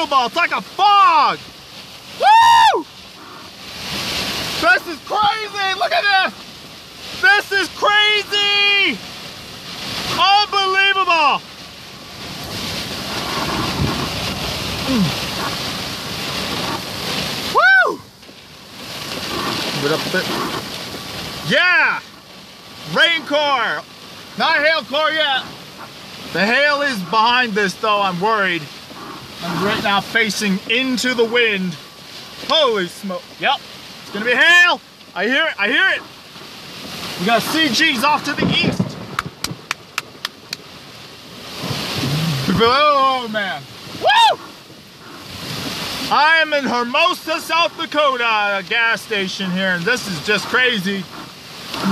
unbelievable. It's like a fog. Woo! This is crazy. Look at this. This is crazy. Unbelievable. Woo! Put up a bit. Yeah! Rain core. Not hail core yet. The hail is behind this though, I'm worried. I'm right now facing into the wind. Holy smoke. Yep, it's gonna be hail. I hear it, I hear it. We got CGs off to the east. Oh man. Woo! I am in Hermosa, South Dakota, a gas station here, and this is just crazy.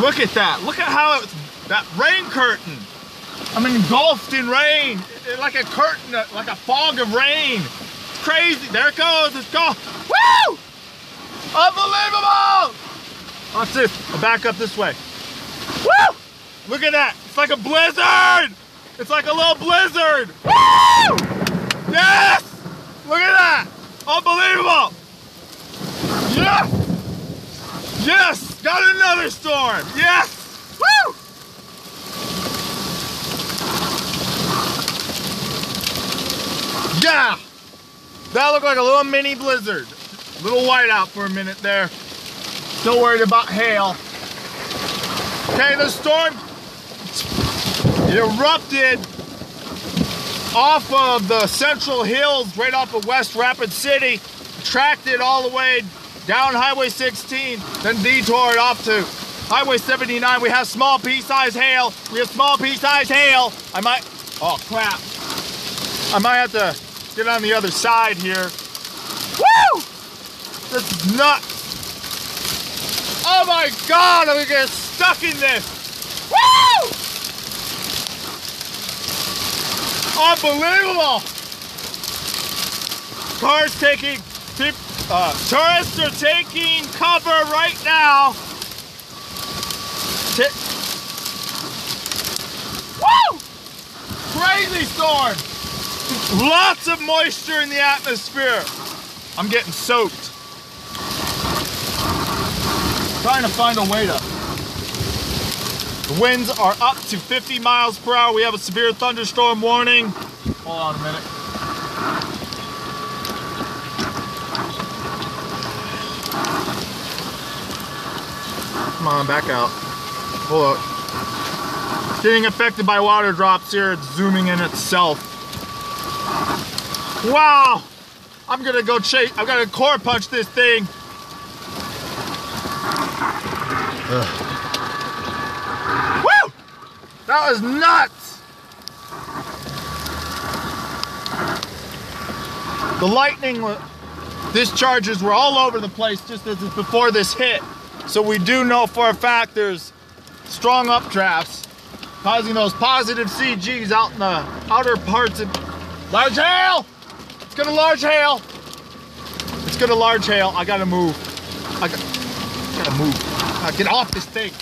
Look at that. Look at how it's, that rain curtain. I'm engulfed in rain. Like a curtain, like a fog of rain. It's crazy. There it goes. It's gone. Woo! Unbelievable! Watch this. I'll back up this way. Woo! Look at that. It's like a blizzard. It's like a little blizzard. Woo! Yes! Look at that. Unbelievable. Yes! Yes! Got another storm. Yes! Woo! Yeah! That looked like a little mini blizzard. A little white out for a minute there. Still worried about hail. Okay, the storm erupted off of the Central Hills, right off of West Rapid City, tracked it all the way down Highway 16, then detoured off to Highway 79. We have small pea-sized hail. We have small pea-sized hail. I might, oh crap. I might have to get on the other side here. Woo! This is nuts. Oh my God, I'm gonna get stuck in this. Woo! Unbelievable. Cars taking, tourists are taking cover right now. Woo! Crazy storm. Lots of moisture in the atmosphere. I'm getting soaked. Trying to find a way to. The winds are up to 50 miles per hour. We have a severe thunderstorm warning. Hold on a minute. Come on, back out. Hold up. It's getting affected by water drops here. It's zooming in itself. Wow! I'm gonna go chase. I've got to core punch this thing. Woo! That was nuts! The lightning discharges were all over the place just as before this hit. So we do know for a fact there's strong updrafts causing those positive CGs out in the outer parts of large hail! It's gonna large hail! It's gonna large hail. I gotta move. I gotta move. Get off this thing.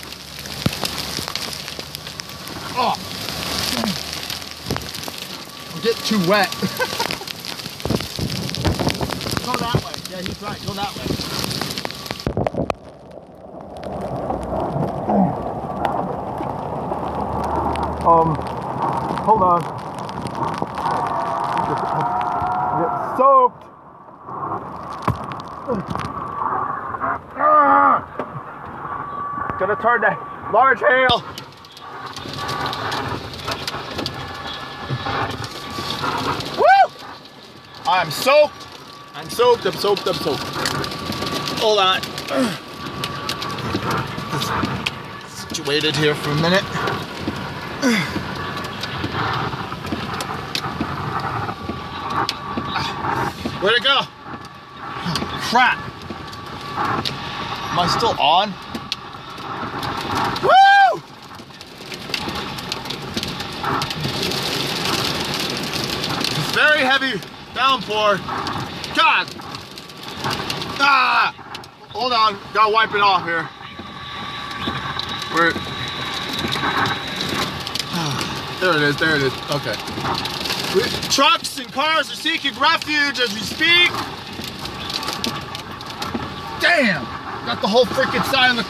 Oh. I'm getting too wet. Go that way. Yeah, he's right. Go that way. Hold on. Get soaked. Gonna turn to large hail. Woo! I'm soaked. I'm soaked. I'm soaked. I'm soaked. Hold on. Situated here for a minute. Where'd it go? Oh, crap. Am I still on? Woo! Very heavy downpour. God! Ah! Hold on, gotta wipe it off here. Where? There it is, there it is. Okay. Trucks and cars are seeking refuge as we speak. Damn! Got the whole freaking side of the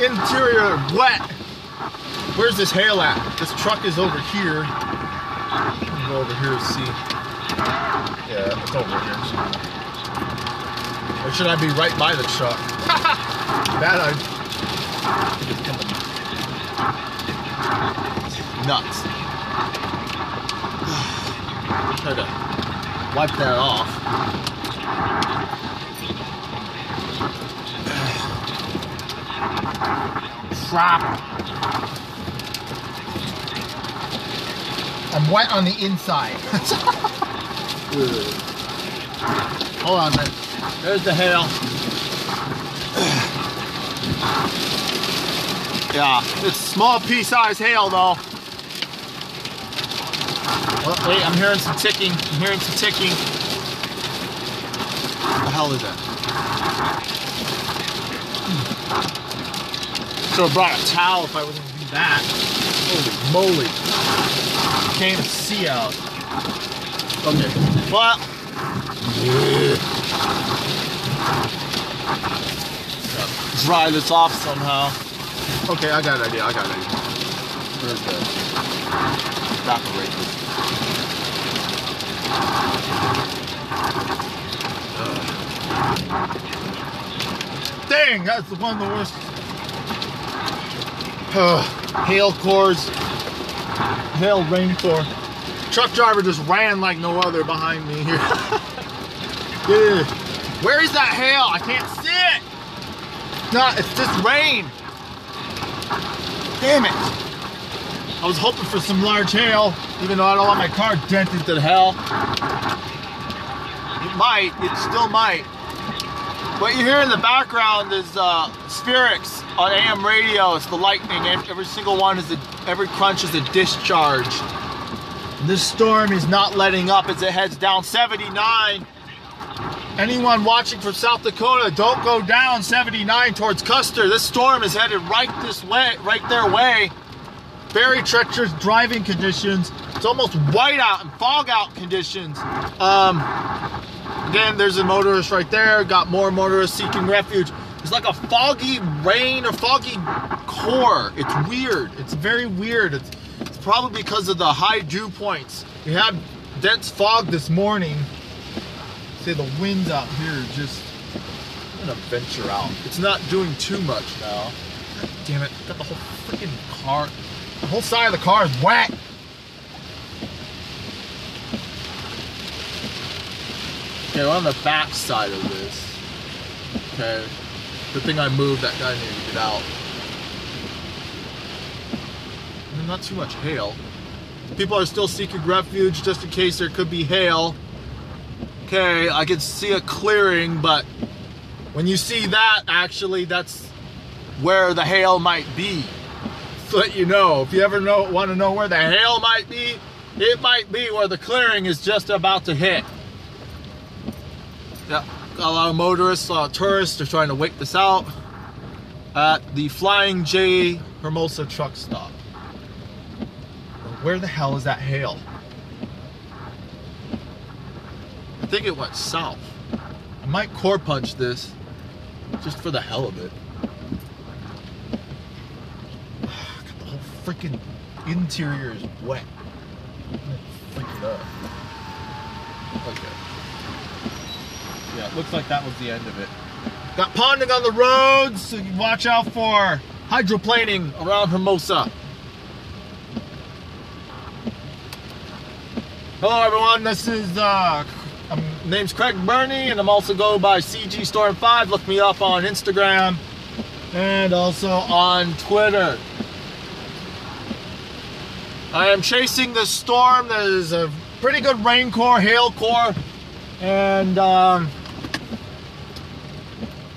interior wet. Where's this hail at? This truck is over here. I'm gonna go over here and see. Yeah, it's over here. Or should I be right by the truck? Bad idea. I think it's coming. Nuts. Try to wipe that off. Crap. I'm wet on the inside. Hold on a minute. There's the hail. Yeah, it's small pea-sized hail though. Oh, wait, I'm hearing some ticking. I'm hearing some ticking. What the hell is that? Should have brought a towel if I was going to do that. Holy moly. Can't even see out. Okay. Well. Dry this off somehow. Okay, I got an idea. Where's the evaporator? Dang, that's one of the worst. Hail cores. Hail rain core. Truck driver just ran like no other behind me here. Yeah. Where is that hail? I can't see it. No, it's just rain. Damn it. I was hoping for some large hail, even though I don't want my car dented to hell. It might, it still might. What you hear in the background is spherics on AM radio. It's the lightning. Every single one is every crunch is a discharge. And this storm is not letting up as it heads down 79. Anyone watching from South Dakota, don't go down 79 towards Custer. This storm is headed right this way, right their way. Very treacherous driving conditions. It's almost whiteout and fog out conditions. Again, there's a motorist right there. Got more motorists seeking refuge. It's like a foggy rain or foggy core. It's weird. It's very weird. It's probably because of the high dew points. We had dense fog this morning. Say the winds out here are just, I'm gonna venture out. It's not doing too much now. God damn it, got the whole freaking car, the whole side of the car is wet. Okay, we're on the back side of this. Okay, good thing I moved, that guy needed to get out. And not too much hail. People are still seeking refuge just in case there could be hail. Okay, I can see a clearing, but when you see that, actually, that's where the hail might be. So let you know, if you ever want to know where the hail might be, it might be where the clearing is just about to hit. Yeah, got a lot of motorists, a lot of tourists are trying to wait this out at the Flying J Hermosa truck stop. Where the hell is that hail? I think it went south. I might core punch this just for the hell of it. God, the whole freaking interior is wet. Freak it up. Okay. Yeah, it looks like that was the end of it. Got ponding on the roads, so you watch out for hydroplaning around Hermosa. Hello everyone, this is name's Craig Burney, and I'm also go by CG Storm 5. Look me up on Instagram and also on Twitter. I am chasing this storm. There's a pretty good rain core, hail core, and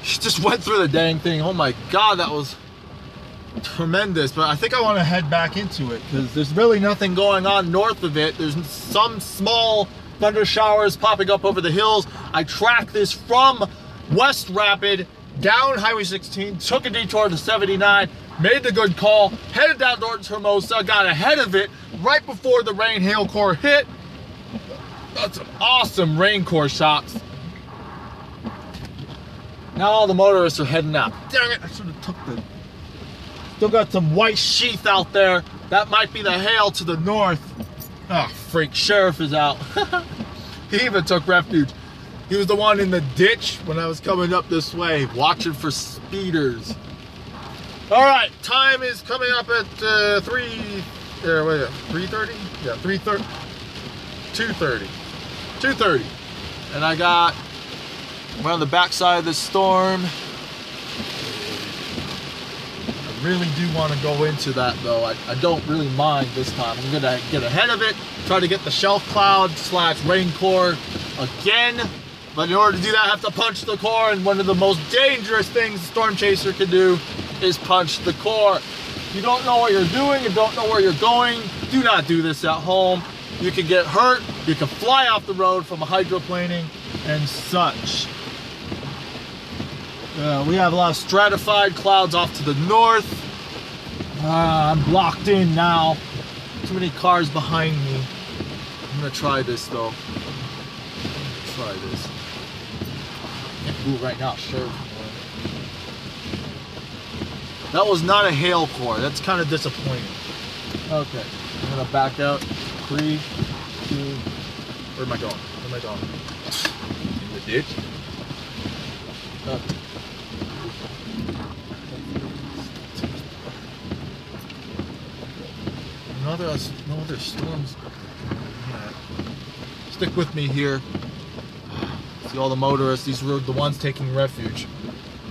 just went through the dang thing. Oh my god, that was tremendous. But I think I want to head back into it because there's really nothing going on north of it. There's some small thunder showers popping up over the hills. I tracked this from West Rapid down Highway 16, took a detour to 79, made the good call, headed down towards Hermosa, got ahead of it right before the rain hail core hit. Got some awesome rain core shots. Now all the motorists are heading out. Dang it, I should have took the... Still got some white sheath out there. That might be the hail to the north. Oh, freak, sheriff is out. He even took refuge. He was the one in the ditch when I was coming up this way, watching for speeders. All right, time is coming up at 3:30? Yeah, 3:30. 2:30. 2:30. And we're on the backside of this storm. I really do want to go into that though. I don't really mind this time. I'm gonna get ahead of it, try to get the shelf cloud / rain core again. But in order to do that, I have to punch the core, and one of the most dangerous things a storm chaser can do is punch the core. If you don't know what you're doing and don't know where you're going, do not do this at home. You can get hurt, you can fly off the road from hydroplaning and such. We have a lot of stratified clouds off to the north. I'm blocked in now. Too many cars behind me. I'm gonna try this though. Try this. Can't move right now, sure. That was not a hail core. That's kind of disappointing. Okay, I'm gonna back out. 3, 2. Where am I going? Where am I going? In the ditch. No other storms. Yeah. Stick with me here. See all the motorists, these were the ones taking refuge.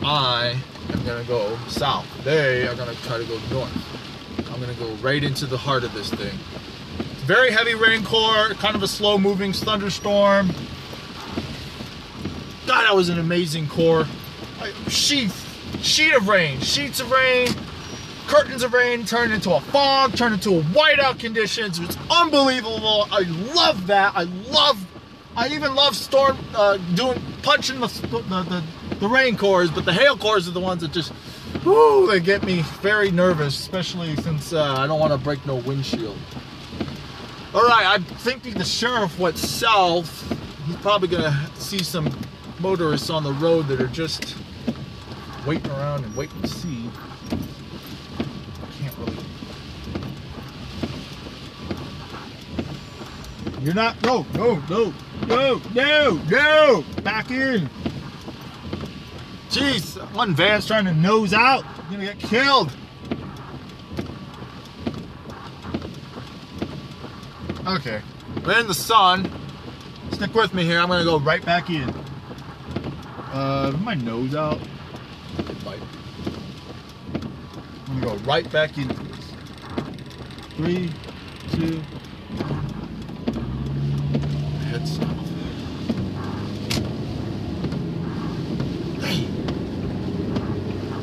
I am gonna go south. They are gonna try to go north. I'm gonna go right into the heart of this thing. It's very heavy rain core, kind of a slow moving thunderstorm. God, that was an amazing core. Sheet of rain, sheets of rain, curtains of rain turned into a fog, turned into a whiteout conditions. It was unbelievable. I love that. I even love storm punching the rain cores, but the hail cores are the ones that just, whoo, they get me very nervous, especially since I don't want to break no windshield. All right, I'm thinking the sheriff went south. He's probably gonna see some motorists on the road that are just waiting around and waiting to see. Can't really. You're not. No. Back in. Jeez, one van's trying to nose out. You're gonna get killed. Okay, we're in the sun. Stick with me here. I'm gonna go right back in. My nose out. I'm gonna go right back into this. 3, 2, 1. Head south.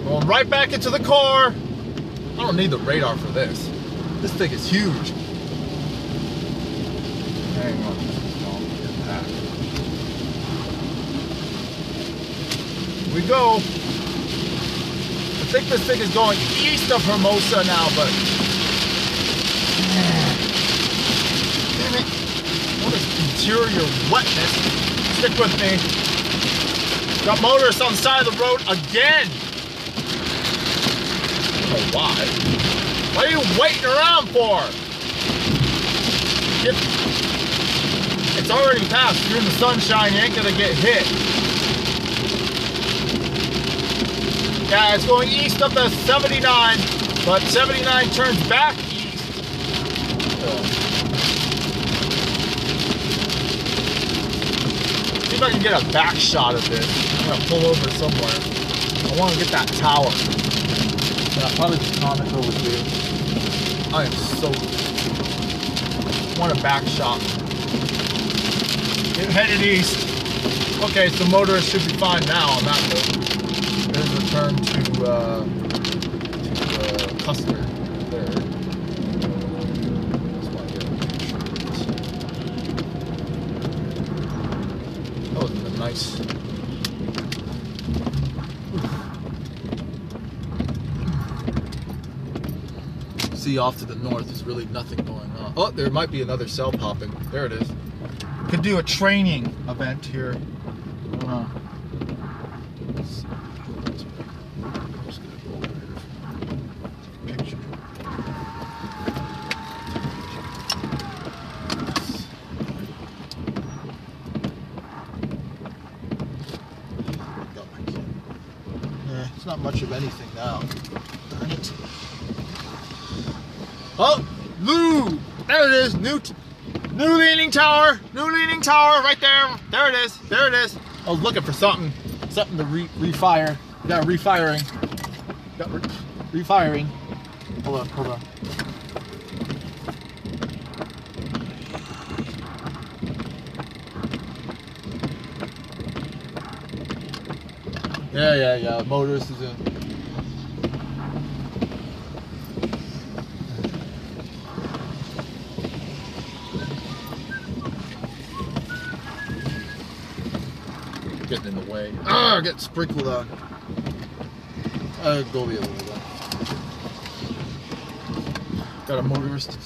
Going right back into the car. I don't need the radar for this. This thing is huge. Hang on. Here we go. I think this thing is going east of Hermosa now, but damn it. What is interior wetness? Stick with me. Got motorists on the side of the road again. I don't know why. What are you waiting around for? It's already passed. You're in the sunshine, you ain't gonna get hit. Yeah, it's going east up to 79, but 79 turns back east. See if I can get a back shot of this. I'm gonna pull over somewhere. I want to get that tower. Yeah, I'll probably just comment over here. I am so. I want a back shot. Get headed east. Okay, so motorists should be fine now on that road. There's a return to Custer there. Just want to get a picture of this. That was a nice. See off to the north, there's really nothing going on. Oh, there might be another cell popping. There it is. Could do a training event here. Picture. It's not much of anything now. Darn it. Oh, Lou! There it is. New leaning tower. New leaning tower right there. There it is. There it is. I was looking for something to refire. Got refiring. Got refiring. Hold on. Yeah. Motorist is in. Getting in the way. Getting sprinkled on. Go be a little bit. Got a motorist.